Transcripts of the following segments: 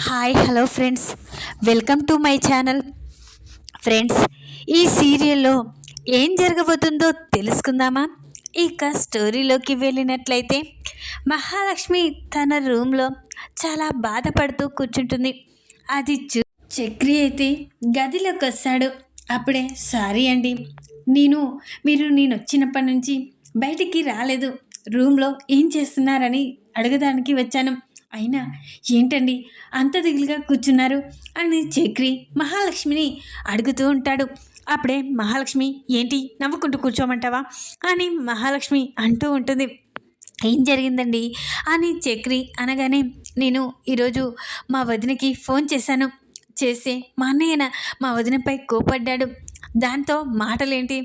Hi hello friends, welcome to my channel. Friends, ఈ సీరియల్లో ఏం జరగబోతుందో తెలుసుకుందామా? ఇక స్టోరీలోకి వెళ్ళినట్లయితే మహాలక్ష్మి తన రూమ్లో చాలా బాధపడుతూ కూర్చుంటుంది. అది చక్రి అయితే గదిలోకి వస్తాడు. అప్పుడే సారీ అండి, నేను వచ్చినప్పటి నుంచి బయటికి రాలేదు, రూమ్లో ఏం చేస్తున్నారని అడగడానికి వచ్చాను. అయినా ఏంటండి అంత దిగులుగా కూర్చున్నారు అని చక్రి మహాలక్ష్మిని అడుగుతూ ఉంటాడు. అప్పుడే మహాలక్ష్మి ఏంటి నవ్వుకుంటూ కూర్చోమంటావా అని మహాలక్ష్మి అంటూ ఉంటుంది. ఏం జరిగిందండి అని చక్రి అనగానే, నేను ఈరోజు మా వదినకి ఫోన్ చేస్తే మా అన్నయ్య మా వదినపై కోపడ్డాడు. దాంతో మాటలేంటి,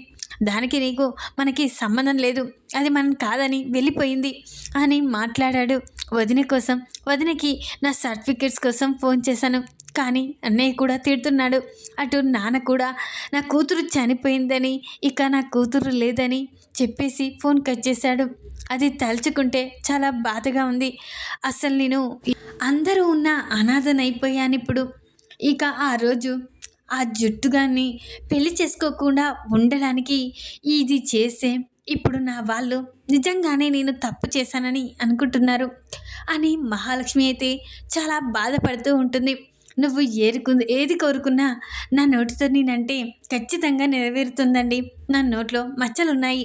దానికి నీకు మనకి సంబంధం లేదు, అది మనం కాదని వెళ్ళిపోయింది అని మాట్లాడాడు. వదిన కోసం, వదినకి నా సర్టిఫికెట్స్ కోసం ఫోన్ చేశాను, కానీ అన్నయ్య కూడా తిడుతున్నాడు. అటు నాన్న కూడా నా కూతురు చనిపోయిందని, ఇక నా కూతురు లేదని చెప్పేసి ఫోన్ కట్ చేశాడు. అది తలుచుకుంటే చాలా బాధగా ఉంది. అసలు నేను అందరూ ఉన్న అనాథనైపోయాను ఇప్పుడు. ఇక ఆ రోజు ఆ జుట్టుగాన్ని పెళ్లి చేసుకోకుండా ఉండడానికి ఇది చేస్తే ఇప్పుడు నా వాళ్ళు నిజంగానే నేను తప్పు చేశానని అనుకుంటున్నారు అని మహాలక్ష్మి అయితే చాలా బాధపడుతూ ఉంటుంది. నువ్వు ఏది కోరుకున్నా నా నోటితో నేనంటే ఖచ్చితంగా నెరవేరుతుందండి, నా నోట్లో మచ్చలున్నాయి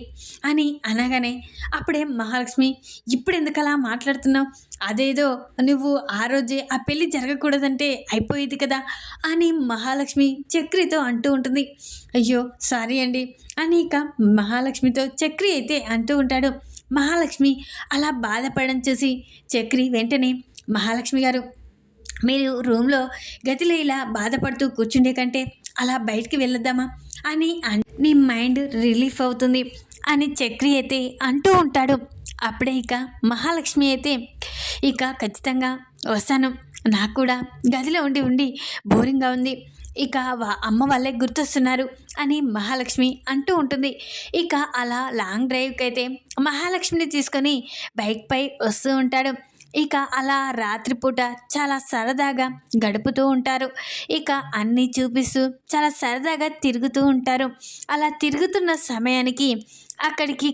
అని అనగానే, అప్పుడే మహాలక్ష్మి ఇప్పుడు ఎందుకు అలా మాట్లాడుతున్నావు, అదేదో నువ్వు ఆ రోజే ఆ పెళ్ళి జరగకూడదంటే అయిపోయేది కదా అని మహాలక్ష్మి చక్రితో అంటూ ఉంటుంది. అయ్యో సారీ అండి అని ఇక మహాలక్ష్మితో చక్రి అయితే అంటూ ఉంటాడు. మహాలక్ష్మి అలా బాధపడడం చూసి చక్రి వెంటనే, మహాలక్ష్మి గారు, మీరు రూమ్లో గదిలో ఇలా బాధపడుతూ కూర్చుండే కంటే అలా బయటికి వెళ్ళొద్దామా అని నీ మైండ్ రిలీఫ్ అవుతుంది అని చక్రి అయితే అంటూ ఉంటాడు. అప్పుడే ఇక మహాలక్ష్మి అయితే, ఇక ఖచ్చితంగా వస్తాను, నాకు కూడా గదిలో ఉండి ఉండి బోరింగ్గా ఉంది, ఇక అమ్మ వాళ్ళే గుర్తొస్తున్నారు అని మహాలక్ష్మి అంటూ ఉంటుంది. ఇక అలా లాంగ్ డ్రైవ్కి అయితే మహాలక్ష్మిని తీసుకొని బైక్పై వస్తూ ఉంటాడు. ఇక అలా రాత్రిపూట చాలా సరదాగా గడుపుతూ ఉంటారు. ఇక అన్నీ చూపిస్తూ చాలా సరదాగా తిరుగుతూ ఉంటారు. అలా తిరుగుతున్న సమయానికి అక్కడికి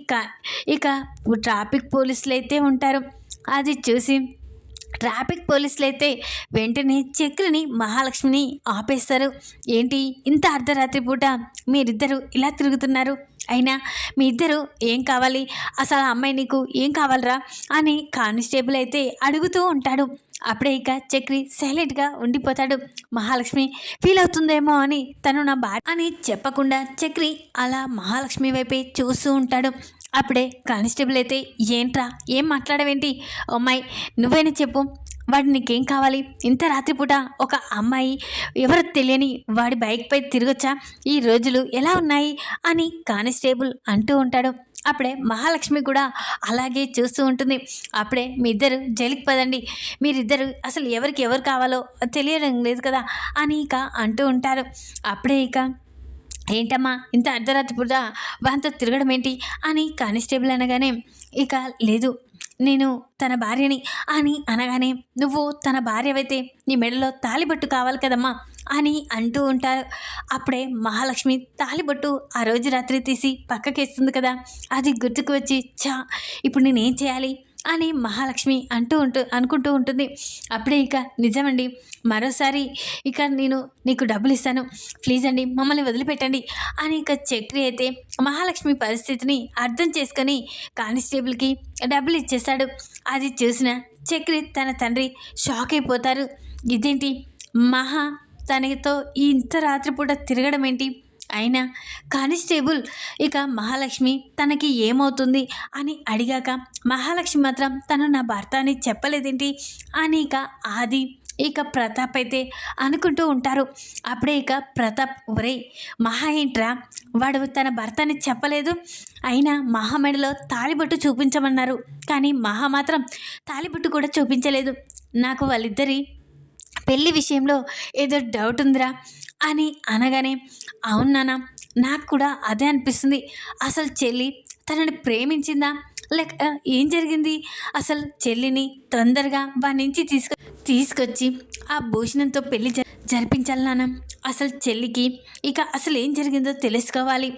ఇక ట్రాఫిక్ పోలీసులు అయితే ఉంటారు. అది చూసి ట్రాఫిక్ పోలీసులు అయితే వెంటనే చక్రిని మహాలక్ష్మిని ఆపేస్తారు. ఏంటి ఇంత అర్ధరాత్రి పూట మీరిద్దరూ ఇలా తిరుగుతున్నారు, అయినా మీ ఇద్దరు ఏం కావాలి, అసలు అమ్మాయి నీకు ఏం కావాలరా అని కానిస్టేబుల్ అయితే అడుగుతూ ఉంటాడు. అప్పుడే ఇక చక్రి సైలెంట్గా ఉండిపోతాడు. మహాలక్ష్మి ఫీల్ అవుతుందేమో అని తను నా భార్య అని చెప్పకుండా చక్రి అలా మహాలక్ష్మి వైపే చూస్తూ ఉంటాడు. అప్పుడే కానిస్టేబుల్ అయితే, ఏంట్రా ఏం మాట్లాడవేంటి, అమ్మాయి నువ్వైనా చెప్పు, వాడు నీకేం కావాలి, ఇంత రాత్రిపూట ఒక అమ్మాయి ఎవరు తెలియని వాడి బైక్పై తిరగొచ్చా, ఈ రోజులు ఎలా ఉన్నాయి అని కానిస్టేబుల్ అంటూ ఉంటాడు. అప్పుడే మహాలక్ష్మి కూడా అలాగే చూస్తూ ఉంటుంది. అప్పుడే మీ ఇద్దరు జైలుకి పదండి, మీరిద్దరు అసలు ఎవరికి ఎవరు కావాలో తెలియడం లేదు కదా అని ఇక అంటూ ఉంటారు. అప్పుడే ఇక ఏంటమ్మా ఇంత అర్ధరాత్రి పూట వాంతో తిరగడం ఏంటి అని కానిస్టేబుల్ అనగానే, ఇక లేదు నేను తన భార్యని అని అనగానే, నువ్వు తన భార్యవైతే నీ మెడలో తాలిబొట్టు కావాలి కదమ్మా అని అంటూ ఉంటారు. అప్పుడే మహాలక్ష్మి తాలిబొట్టు ఆ రోజు రాత్రి తీసి పక్కకేస్తుంది కదా, అది గుర్తుకు వచ్చి ఇప్పుడు నేనేం చేయాలి అని మహాలక్ష్మి అనుకుంటూ ఉంటుంది. అప్పుడే ఇక నిజమండి, మరోసారి ఇక నేను నీకు డబ్బులు ఇస్తాను, ప్లీజ్ అండి మమ్మల్ని వదిలిపెట్టండి అని ఇక చక్రి అయితే మహాలక్ష్మి పరిస్థితిని అర్థం చేసుకొని కానిస్టేబుల్కి డబ్బులు ఇచ్చేస్తాడు. అది చూసిన చక్రి తన తండ్రి షాక్ అయిపోతారు. ఇదేంటి మహా తనతో ఇంత రాత్రిపూట తిరగడం ఏంటి, అయినా కానిస్టేబుల్ ఇక మహాలక్ష్మి తనకి ఏమవుతుంది అని అడిగాక మహాలక్ష్మి మాత్రం తను నా భర్త అని చెప్పలేదేంటి అని ఇక ఆది ఇక ప్రతాప్ అయితే అనుకుంటూ ఉంటారు. అప్పుడే ఇక ప్రతాప్, ఒరే మహా ఏంట్రా, వాడు తన భర్త అని చెప్పలేదు, అయినా మహా మెడలో తాళిబొట్టు చూపించమన్నారు, కానీ మహా మాత్రం తాళిబొట్టు కూడా చూపించలేదు, నాకు వాళ్ళిద్దరి పెళ్లి విషయంలో ఏదో డౌట్ ఉందిరా అని అనగానే, అవును నాన్న నాకు కూడా అదే అనిపిస్తుంది, అసలు చెల్లి తనని ప్రేమించిందా లైక్ ఏం జరిగింది అసలు? చెల్లిని తొందరగా వాడి నుంచి తీసుకొచ్చి ఆ భూషణంతో పెళ్లి జరిపించాలి నాన్న. అసలు చెల్లికి ఇక అసలు ఏం జరిగిందో తెలుసుకోవాలి.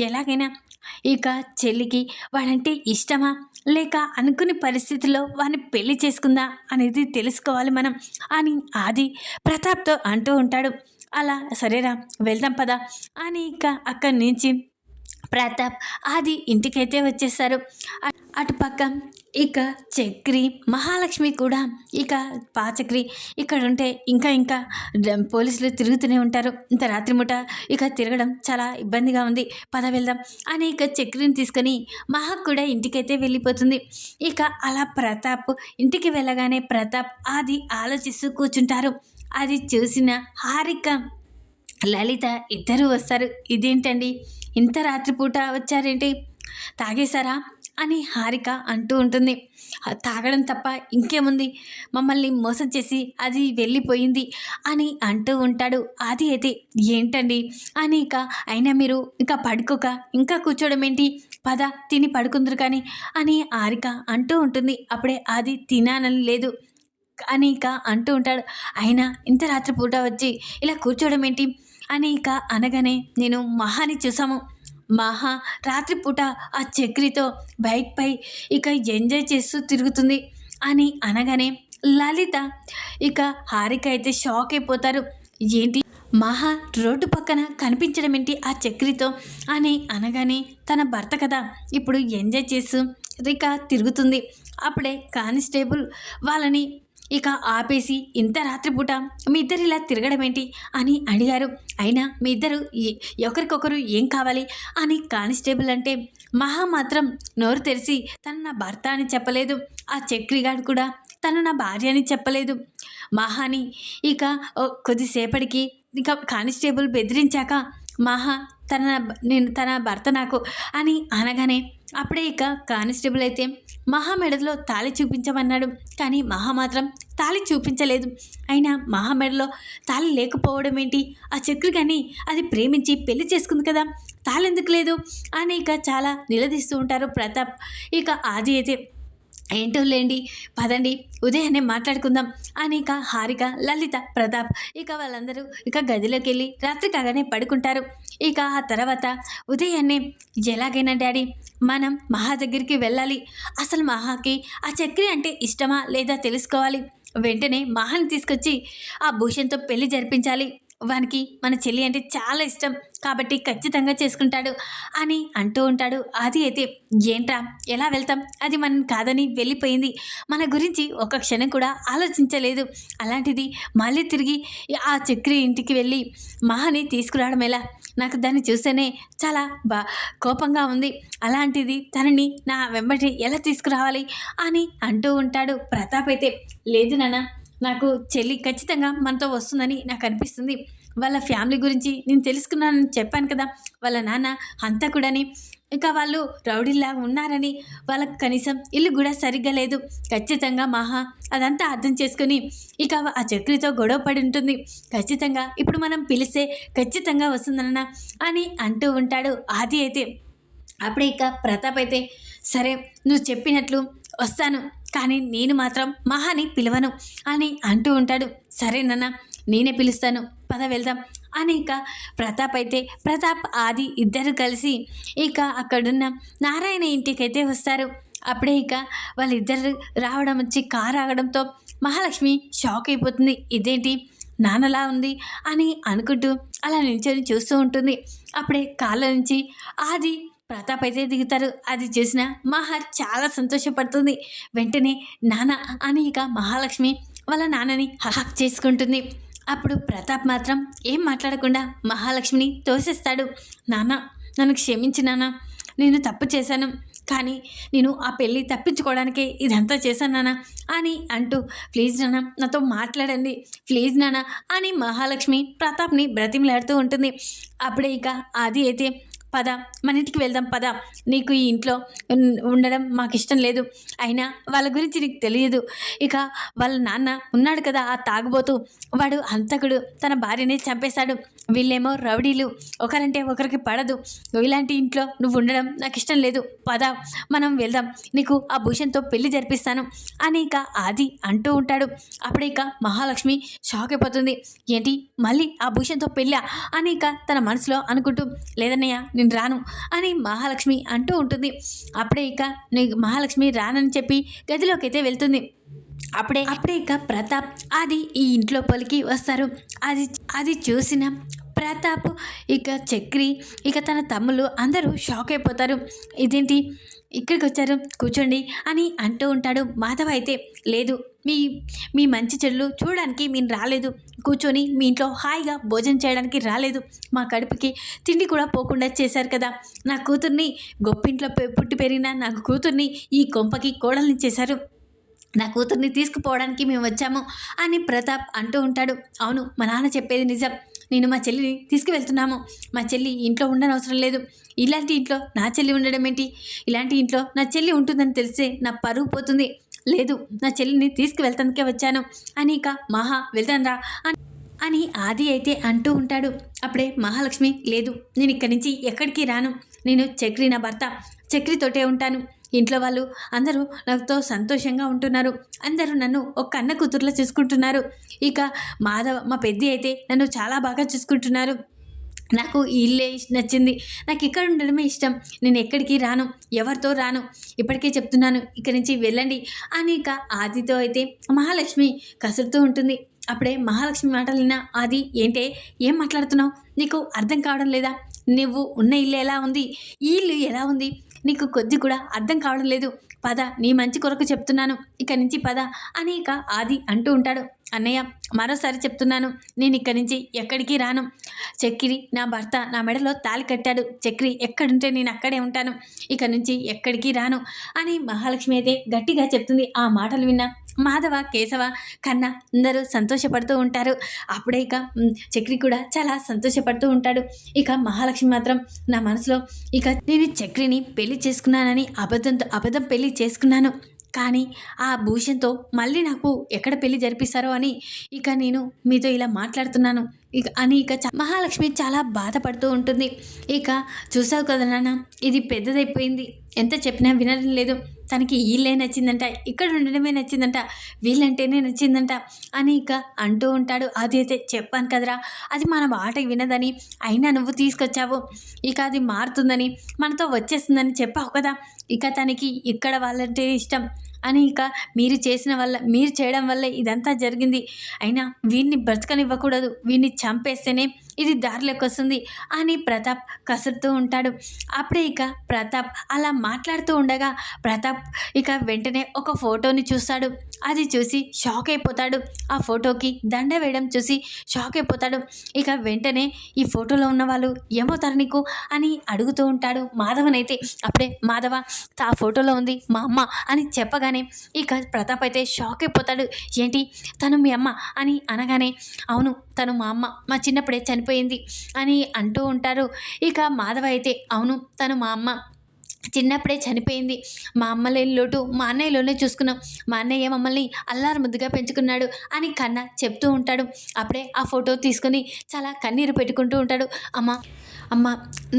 ఎలాగైనా ఇక చెల్లికి వాడంటే ఇష్టమా లేక అనుకునే పరిస్థితుల్లో వాడిని పెళ్లి చేసుకుందా అనేది తెలుసుకోవాలి మనం అని ఆది ప్రతాప్తో అంటూ ఉంటాడు. అలా సరేరా వెళ్దాం పదా అని ఇక అక్కడి నుంచి ప్రతాప్ ఆది ఇంటికైతే వచ్చేస్తారు. అటుపక్క ఇక చక్రి మహాలక్ష్మి కూడా ఇక పాచక్రి ఇక్కడ ఉంటే ఇంకా పోలీసులు తిరుగుతూనే ఉంటారు. ఇంత రాత్రి ముఠ ఇక తిరగడం చాలా ఇబ్బందిగా ఉంది, పద వెళ్దాం అని ఇక చక్రిని తీసుకొని మహా కూడా ఇంటికైతే వెళ్ళిపోతుంది. ఇక అలా ప్రతాప్ ఇంటికి వెళ్ళగానే ప్రతాప్ ఆది ఆలోచిస్తూ కూర్చుంటారు. అది చూసిన హారిక లలిత ఇద్దరూ వస్తారు. ఇదేంటండి ఇంత రాత్రిపూట వచ్చారేంటి, తాగేశారా అని హారిక అంటూ ఉంటుంది. తాగడం తప్ప ఇంకేముంది, మమ్మల్ని మోసం చేసి అది వెళ్ళిపోయింది అని అంటూ ఉంటాడు. అది అయితే ఏంటండి అని ఇక అయినా మీరు ఇంకా పడుకోక ఇంకా కూర్చోవడం ఏంటి, పద తిని పడుకుందరు కానీ అని హారిక అంటూ ఉంటుంది. అప్పుడే అది తినాలని లేదు అని ఇక అంటూ ఉంటాడు. అయినా ఇంత రాత్రిపూట వచ్చి ఇలా కూర్చోవడం ఏంటి అని ఇక అనగానే నేను మహాని చూసాము, మహా రాత్రిపూట ఆ చక్రితో బైక్పై ఇక ఎంజాయ్ చేస్తూ తిరుగుతుంది అని అనగానే లలిత ఇక హారిక అయితే షాక్ అయిపోతారు. ఏంటి మహా రోడ్డు పక్కన కనిపించడం ఏంటి ఆ చక్రితో అని అనగానే తన భర్త కదా ఇప్పుడు ఎంజాయ్ చేస్తూ ఇక తిరుగుతుంది. అప్పుడే కానిస్టేబుల్ వాళ్ళని ఇక ఆపేసి ఇంత రాత్రిపూట మీ ఇద్దరు ఇలా తిరగడం ఏంటి అని అడిగారు. అయినా మీ ఇద్దరు ఒకరికొకరు ఏం కావాలి అని కానిస్టేబుల్ అంటే మహా మాత్రం నోరు తెరిచి తను నా భర్త అని చెప్పలేదు, ఆ చక్రిగాడు కూడా తను నా భార్య అని చెప్పలేదు. మహాని ఇక కొద్దిసేపటికి ఇక కానిస్టేబుల్ బెదిరించాక మహా తన భర్త నాకు అని అనగానే అప్పుడే ఇక కానిస్టేబుల్ అయితే మహా మెడలో తాళి చూపించమన్నాడు. కానీ మహా మాత్రం తాళి చూపించలేదు. అయినా మహా మెడలో తాళి లేకపోవడం ఏంటి, ఆ చక్రి కానీ అది ప్రేమించి పెళ్లి చేసుకుంది కదా, తాళి ఎందుకు లేదు అని ఇక చాలా నిలదీస్తూ ఉంటారు ప్రతాప్. ఇక ఆది అయితే ఏంటో లేండి పదండి ఉదయాన్నే మాట్లాడుకుందాం అని ఇక హారిక లలిత ప్రతాప్ ఇక వాళ్ళందరూ ఇక గదిలోకి వెళ్ళి రాత్రి కాగానే పడుకుంటారు. ఇక ఆ తర్వాత ఉదయాన్నే ఎలాగైనా డాడీ మనం మహా దగ్గరికి వెళ్ళాలి, అసలు మహాకి ఆ చక్రి అంటే ఇష్టమా లేదా తెలుసుకోవాలి, వెంటనే మహాని తీసుకొచ్చి ఆ భూషణ్తో పెళ్లి జరిపించాలి, వానికి మన చెల్లి అంటే చాలా ఇష్టం కాబట్టి ఖచ్చితంగా చేసుకుంటాడు అని అంటూ ఉంటాడు. అది అయితే ఏంట్రా ఎలా వెళ్తాం, అది మనం కాదని వెళ్ళిపోయింది, మన గురించి ఒక క్షణం కూడా ఆలోచించలేదు, అలాంటిది మళ్ళీ తిరిగి ఆ చక్రి ఇంటికి వెళ్ళి మహాని తీసుకురావడం ఎలా, నాకు దాన్ని చూస్తేనే చాలా కోపంగా ఉంది, అలాంటిది తనని నా వెంబడి ఎలా తీసుకురావాలి అని అంటూ ఉంటాడు. ప్రతాప్ అయితే లేదు నాన్న, నాకు చెల్లి ఖచ్చితంగా మనతో వస్తుందని నాకు అనిపిస్తుంది, వాళ్ళ ఫ్యామిలీ గురించి నేను తెలుసుకున్నానని చెప్పాను కదా, వాళ్ళ నాన్న హంతకుడని, ఇక వాళ్ళు రౌడీలాగా ఉన్నారని, వాళ్ళకి కనీసం ఇల్లు కూడా సరిగ్గా లేదు, ఖచ్చితంగా మహా అదంతా అర్థం చేసుకుని ఇక ఆ చక్రితో గొడవ పడి ఉంటుంది, ఖచ్చితంగా ఇప్పుడు మనం పిలిస్తే ఖచ్చితంగా వస్తుందన్న అని అంటూ ఉంటాడు. ఆది అయితే అప్పుడే ఇక ప్రతాప్ అయితే సరే నువ్వు చెప్పినట్లు వస్తాను, కానీ నేను మాత్రం మహాని పిలవను అని అంటూ ఉంటాడు. సరే నాన్న నేనే పిలుస్తాను, పద వెళ్దాం అని ఇక ప్రతాప్ ఆది ఇద్దరు కలిసి ఇక అక్కడున్న నారాయణ ఇంటికైతే వస్తారు. అప్పుడే ఇక వాళ్ళిద్దరు రావడం వచ్చి కారు ఆగడంతో మహాలక్ష్మి షాక్ అయిపోతుంది, ఇదేంటి నాన్నలా ఉంది అని అనుకుంటూ అలా నిల్చొని చూస్తూ ఉంటుంది. అప్పుడే కాళ్ళ నుంచి ఆది ప్రతాప్ అయితే దిగుతారు. అది చూసిన మహా చాలా సంతోషపడుతుంది. వెంటనే నాన్న అని ఇక మహాలక్ష్మి వాళ్ళ నాన్నని హక్ చేసుకుంటుంది. అప్పుడు ప్రతాప్ మాత్రం ఏం మాట్లాడకుండా మహాలక్ష్మిని తోసేస్తాడు. నాన్న నన్ను క్షమించి నాన్న, నేను తప్పు చేశాను, కానీ నేను ఆ పెళ్ళి తప్పించుకోవడానికే ఇదంతా చేశాను నాన్న అని అంటూ ప్లీజ్ నాన్న నాతో మాట్లాడండి ప్లీజ్ నాన్న అని మహాలక్ష్మి ప్రతాప్ని బ్రతిమలాడుతూ ఉంటుంది. అప్పుడే ఇక ఆది అయితే పద, మన ఇంటికి వెళ్దాం పద. నీకు ఈ ఇంట్లో ఉండడం మాకు ఇష్టం లేదు. అయినా వాళ్ళ గురించి నీకు తెలియదు. ఇక వాళ్ళ నాన్న ఉన్నాడు కదా, ఆ తాగుబోతూ, వాడు హంతకుడు, తన భార్యని చంపేశాడు. వీళ్ళేమో రౌడీలు, ఒకరంటే ఒకరికి పడదు. ఇలాంటి ఇంట్లో నువ్వు ఉండడం నాకు ఇష్టం లేదు. పద, మనం వెళ్దాం, నీకు ఆ భూషణ్తో పెళ్లి జరిపిస్తాను అని ఇక ఆది అంటూ ఉంటాడు. అప్పుడే ఇక మహాలక్ష్మి షాక్ అయిపోతుంది. ఏంటి, మళ్ళీ ఆ భూషణ్తో పెళ్ళా అని ఇక తన మనసులో అనుకుంటూ, లేదన్నయ్య నేను రాను అని మహాలక్ష్మి అంటూ ఉంటుంది. అప్పుడే ఇక మహాలక్ష్మి రానని చెప్పి గదిలోకి అయితే వెళ్తుంది. అప్పుడే ఇక ప్రతాప్ అది ఈ ఇంట్లో పలికి వస్తారు. అది చూసిన ప్రతాప్, ఇక చక్రి, ఇక తన తమ్ముళ్ళు అందరూ షాక్ అయిపోతారు. ఇదేంటి ఇక్కడికి వచ్చారు, కూర్చోండి అని అంటూ ఉంటాడు. మాధవ్ అయితే, లేదు, మీ మంచి చెడులు చూడడానికి మేము రాలేదు, కూర్చొని మీ ఇంట్లో హాయిగా భోజనం చేయడానికి రాలేదు. మా కడుపుకి తిండి కూడా పోకుండా చేశారు కదా. నా కూతుర్ని, గొప్పింట్లో పుట్టి పెరిగిన నా కూతుర్ని ఈ కొంపకి కోడల్ని చేశారు. నా కూతుర్ని తీసుకుపోవడానికి మేము వచ్చాము అని ప్రతాప్ అంటూ ఉంటాడు. అవును, మా నాన్న చెప్పేది నిజం. నేను మా చెల్లిని తీసుకువెళ్తున్నాము. మా చెల్లి ఇంట్లో ఉండనవసరం లేదు. ఇలాంటి ఇంట్లో నా చెల్లి ఉండడం ఏంటి? ఇలాంటి ఇంట్లో నా చెల్లి ఉంటుందని తెలిసే నా పరువు పోతుంది. లేదు, నా చెల్లిని తీసుకువెళ్తానికే వచ్చాను అని ఇక మహా వెళ్తాను అని ఆది అయితే అంటూ ఉంటాడు. అప్పుడే మహాలక్ష్మి, లేదు, నేను ఇక్కడి నుంచి ఎక్కడికి రాను. నేను చక్రి నా భర్త, చక్రితోటే ఉంటాను. ఇంట్లో వాళ్ళు అందరూ నాతో సంతోషంగా ఉంటున్నారు. అందరూ నన్ను ఒక అన్న కూతురులో చూసుకుంటున్నారు. ఇక మాధవ మా పెద్ద అయితే నన్ను చాలా బాగా చూసుకుంటున్నారు. నాకు ఈ ఇల్లే నచ్చింది. నాకు ఇక్కడ ఉండడమే ఇష్టం. నేను ఎక్కడికి రాను, ఎవరితో రాను. ఇప్పటికే చెప్తున్నాను, ఇక్కడి నుంచి వెళ్ళండి అని ఇక ఆదితో అయితే మహాలక్ష్మి కసురుతూ ఉంటుంది. అప్పుడే మహాలక్ష్మి మాటలు విన్నా ఆది, ఏంటే, ఏం మాట్లాడుతున్నావు? నీకు అర్థం కావడం లేదా? నువ్వు ఉన్న ఇల్లు ఎలా ఉంది, ఈ ఇల్లు ఎలా ఉంది, నీకు కొద్ది కూడా అర్థం కావడం లేదు. పద, నీ మంచి కొరకు చెప్తున్నాను, ఇక్కడి నుంచి పద అని ఇక ఆది అంటూ ఉంటాడు. అన్నయ్య, మరోసారి చెప్తున్నాను, నేను ఇక్కడి నుంచి ఎక్కడికి రాను. చక్రి నా భర్త, నా మెడలో తాళి కట్టాడు. చక్రి ఎక్కడుంటే నేను అక్కడే ఉంటాను. ఇక నుంచి ఎక్కడికి రాను అని మహాలక్ష్మి అయితే గట్టిగా చెప్తుంది. ఆ మాటలు విన్నా మాధవ, కేశవ, కన్న అందరూ సంతోషపడుతూ ఉంటారు. అప్పుడే ఇక చక్రి కూడా చాలా సంతోషపడుతూ ఉంటాడు. ఇక మహాలక్ష్మి మాత్రం, నా మనసులో ఇక నేను చక్రిని పెళ్లి చేసుకున్నానని అబద్ధం పెళ్లి చేసుకున్నాను. కానీ ఆ భూషణ్తో మళ్ళీ నాకు ఎక్కడ పెళ్లి జరిపిస్తారో అని ఇక నేను మీతో ఇలా మాట్లాడుతున్నాను అని ఇక మహాలక్ష్మి చాలా బాధపడుతూ ఉంటుంది. ఇక చూసావు కదా నాన్న, ఇది పెద్దదైపోయింది. ఎంత చెప్పినా వినడం లేదు. తనకి వీళ్ళే నచ్చిందంట, ఇక్కడ ఉండడమే నచ్చిందంట, వీళ్ళంటేనే నచ్చిందంట అని ఇక అంటూ ఉంటాడు. అది అయితే చెప్పాను కదరా, అది మన మాట వినదని, అయినా నువ్వు తీసుకొచ్చావు. ఇక అది మారుతుందని, మనతో వచ్చేస్తుందని చెప్పావు కదా. ఇక తనకి ఇక్కడ వాళ్ళంటే ఇష్టం అని ఇక మీరు చేయడం వల్ల ఇదంతా జరిగింది. అయినా వీడిని బ్రతకనివ్వకూడదు, వీడిని చంపేస్తేనే ఇది దారిలోకి వస్తుంది అని ప్రతాప్ కసురుతూ ఉంటాడు. అప్పుడే ఇక ప్రతాప్ అలా మాట్లాడుతూ ఉండగా ప్రతాప్ ఇక వెంటనే ఒక ఫోటోని చూస్తాడు. అది చూసి షాక్ అయిపోతాడు. ఆ ఫోటోకి దండ వేయడం చూసి షాక్ అయిపోతాడు. ఇక వెంటనే ఈ ఫోటోలో ఉన్న వాళ్ళు ఏమవుతారు నీకు అని అడుగుతూ ఉంటాడు మాధవనైతే. అప్పుడే మాధవ, ఆ ఫోటోలో ఉంది మా అమ్మ అని చెప్పగానే ఇక ప్రతాప్ అయితే షాక్ అయిపోతాడు. ఏంటి, తను మీ అమ్మ అని అనగానే, అవును, తను మా అమ్మ, మా చిన్నప్పుడే చనిపోయింది అని అంటూ ఉంటారు. ఇక మాధవ అయితే, అవును, తను మా అమ్మ, చిన్నప్పుడే చనిపోయింది. మా అమ్మ లేని లోటు మా అన్నయ్యలోనే చూసుకున్నాం. మా అన్నయ్య మమ్మల్ని అల్లారు ముద్దుగా పెంచుకున్నాడు అని కన్న చెప్తూ ఉంటాడు. అప్పుడే ఆ ఫోటో తీసుకొని చాలా కన్నీరు పెట్టుకుంటూ ఉంటాడు. అమ్మ,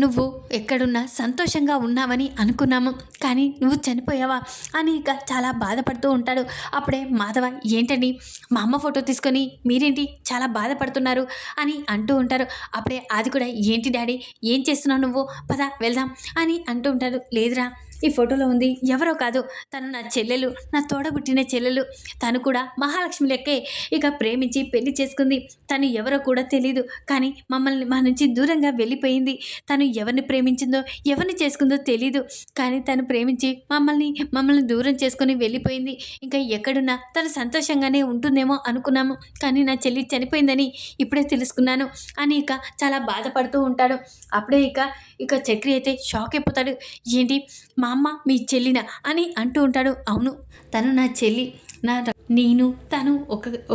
నువ్వు ఎక్కడున్నా సంతోషంగా ఉన్నావని అనుకున్నాము, కానీ నువ్వు చనిపోయావా అని ఇక చాలా బాధపడుతూ ఉంటాడు. అప్పుడే మాధవ, ఏంటండి, మా అమ్మ ఫోటో తీసుకొని మీరేంటి చాలా బాధపడుతున్నారు అని అంటూ ఉంటారు. అప్పుడే అది కూడా, ఏంటి డాడీ, ఏం చేస్తున్నావు నువ్వు, పద వెళ్దాం అని అంటూ ఉంటాడు. లేదురా, ఈ ఫోటోలో ఉంది ఎవరో కాదు, తను నా చెల్లెలు, నా తోడబుట్టిన చెల్లెలు. తను కూడా మహాలక్ష్మి లెక్కే ఇక ప్రేమించి పెళ్లి చేసుకుంది. తను ఎవరో కూడా తెలీదు, కానీ మమ్మల్ని మా నుంచి దూరంగా వెళ్ళిపోయింది. తను ఎవరిని ప్రేమించిందో ఎవరిని చేసుకుందో తెలీదు, కానీ తను ప్రేమించి మమ్మల్ని దూరం చేసుకొని వెళ్ళిపోయింది. ఇంకా ఎక్కడున్నా తను సంతోషంగానే ఉంటుందేమో అనుకున్నాము, కానీ నా చెల్లి చనిపోయిందని ఇప్పుడే తెలుసుకున్నాను అని ఇక చాలా బాధపడుతూ ఉంటాడు. అప్పుడే ఇక చక్రి అయితే షాక్ అయిపోతాడు. ఏంటి, మా అమ్మ మీ చెల్లిన అని అంటూ ఉంటాడు. అవును, తను నా చెల్లి. నేను తను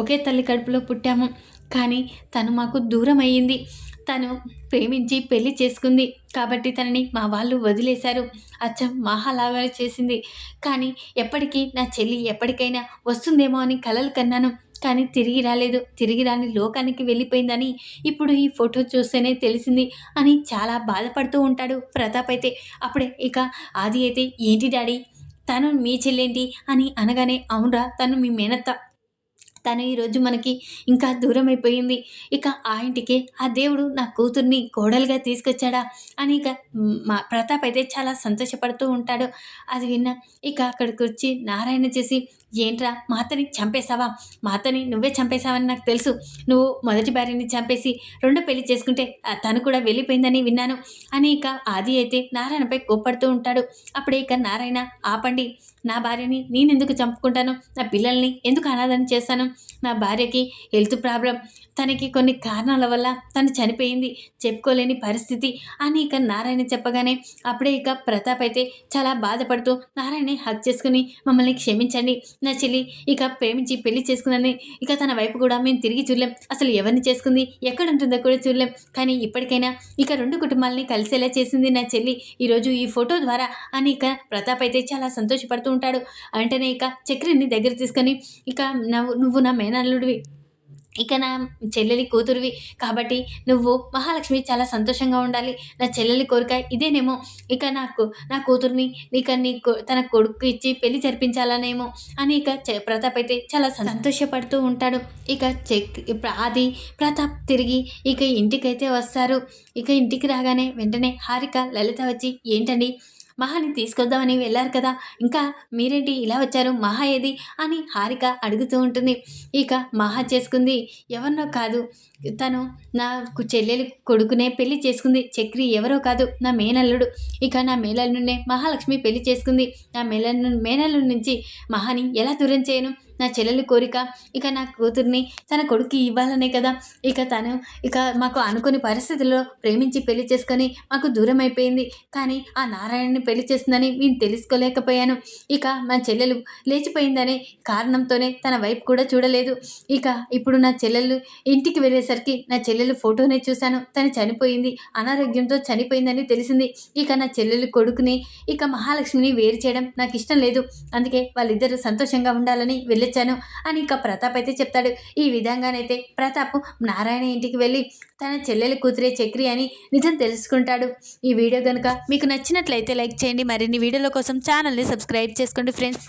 ఒకే తల్లి కడుపులో పుట్టాము. కానీ తను మాకు దూరం అయ్యింది. తను ప్రేమించి పెళ్లి చేసుకుంది కాబట్టి తనని మా వాళ్ళు వదిలేశారు. అచ్చం మహాలాగా చేసింది. కానీ ఎప్పటికీ నా చెల్లి ఎప్పటికైనా వస్తుందేమో అని కలలు కన్నాను. కానీ తిరిగి రాలేదు. తిరిగి రాని లోకానికి వెళ్ళిపోయిందని ఇప్పుడు ఈ ఫోటో చూస్తేనే తెలిసింది అని చాలా బాధపడుతూ ఉంటాడు ప్రతాప్ అయితే. అప్పుడే ఇక ఆది అయితే, ఏంటి డాడీ తను మీ చెల్లేంటి అని అనగానే, అవునరా తను మీ మేనత్త. తను ఈరోజు మనకి ఇంకా దూరం అయిపోయింది. ఇక ఆ ఇంటికే ఆ దేవుడు నా కూతుర్ని కోడలుగా తీసుకొచ్చాడా అని ఇక మా ప్రతాప్ అయితే చాలా సంతోషపడుతూ ఉంటాడు. అది విన్న ఇక అక్కడికి వచ్చి నారాయణ చేసి, ఏంట్రా మా అత్తని చంపేశావా? మా అత్తని నువ్వే చంపేశావని నాకు తెలుసు. నువ్వు మొదటి భార్యని చంపేసి రెండో పెళ్లి చేసుకుంటే తను కూడా వెళ్ళిపోయిందని విన్నాను అని ఇక ఆది అయితే నారాయణపై కోప్పడుతూ ఉంటాడు. అప్పుడే ఇక నారాయణ, ఆపండి, నా భార్యని నేనెందుకు చంపుకుంటాను? నా పిల్లల్ని ఎందుకు అనాథని చేస్తాను? నా భార్యకి హెల్త్ ప్రాబ్లం, తనకి కొన్ని కారణాల వల్ల తను చనిపోయింది, చెప్పుకోలేని పరిస్థితి అని ఇక నారాయణ చెప్పగానే అప్పుడే ఇక ప్రతాప్ అయితే చాలా బాధపడుతూ నారాయణని హక్ చేసుకుని, మమ్మల్ని క్షమించండి, నా చెల్లి ఇక ప్రేమించి పెళ్లి చేసుకుందని ఇక తన వైపు కూడా మేము తిరిగి చూడలేం, అసలు ఎవరిని చేసుకుంది ఎక్కడ ఉంటుందో కూడా చూడలేం, కానీ ఇప్పటికైనా ఇక రెండు కుటుంబాలని కలిసేలా చేసింది నా చెల్లి ఈరోజు ఈ ఫోటో ద్వారా అని ఇక ప్రతాప్ అయితే చాలా సంతోషపడుతూ ఉంటాడు. వెంటనే ఇక చక్రిని దగ్గర తీసుకొని, ఇక నువ్వు నా మేనల్లుడివి, ఇక నా చెల్లెలి కూతురివి కాబట్టి నువ్వు మహాలక్ష్మి చాలా సంతోషంగా ఉండాలి. నా చెల్లెలి కోరిక ఇదేనేమో, ఇక నా కూతుర్ని ఇక తన కొడుకు ఇచ్చి పెళ్లి జరిపించాలనేమో అని ఇక ప్రతాప్ అయితే చాలా సంతోషపడుతూ ఉంటాడు. ఇక ఇప్పుడు ఆది ప్రతాప్ తిరిగి ఇక ఇంటికైతే వస్తారు. ఇక ఇంటికి రాగానే వెంటనే హారిక లలిత వచ్చి, ఏంటండి మహాని తీసుకొద్దామని వెళ్ళారు కదా, ఇంకా మీరేంటి ఇలా వచ్చారు, మహా ఏది అని హారిక అడుగుతూ ఉంటుంది. ఇక మహా చేసుకుంది ఎవరినో కాదు, తను నాకు చెల్లెలి కొడుకునే పెళ్లి చేసుకుంది. చక్రి ఎవరో కాదు, నా మేనల్లుడు. ఇక నా మేనల్లుడినే మహాలక్ష్మి పెళ్లి చేసుకుంది. నా మేనల్లుడి నుంచి మహాని ఎలా దూరం చేయను? నా చెల్లెలి కోరిక ఇక నా కూతుర్ని తన కొడుకు ఇవ్వాలనే కదా. ఇక తను ఇక మాకు అనుకుని పరిస్థితుల్లో ప్రేమించి పెళ్లి చేసుకొని మాకు దూరం అయిపోయింది. కానీ ఆ నారాయణని పెళ్లి చేస్తుందని నేను తెలుసుకోలేకపోయాను. ఇక మా చెల్లెలు లేచిపోయిందనే కారణంతోనే తన వైపు కూడా చూడలేదు. ఇక ఇప్పుడు నా చెల్లెలు ఇంటికి వెళ్ళేసరికి నా చెల్లెలు ఫోటోనే చూశాను, తను చనిపోయింది, అనారోగ్యంతో చనిపోయిందని తెలిసింది. ఇక నా చెల్లెలు కొడుకుని ఇక మహాలక్ష్మిని వేరు చేయడం నాకు ఇష్టం లేదు. అందుకే వాళ్ళిద్దరూ సంతోషంగా ఉండాలని వెళ్ళొచ్చాను అని ఇక ప్రతాప్ అయితే చెప్తాడు. ఈ విధంగానైతే ప్రతాప్ నారాయణ ఇంటికి వెళ్ళి తన చెల్లెలి కూతురే చక్రి అని నిజం తెలుసుకుంటాడు. ఈ వీడియో కనుక మీకు నచ్చినట్లయితే లైక్ చేయండి. మరిన్ని వీడియోల కోసం ఛానల్ని సబ్స్క్రైబ్ చేసుకోండి ఫ్రెండ్స్.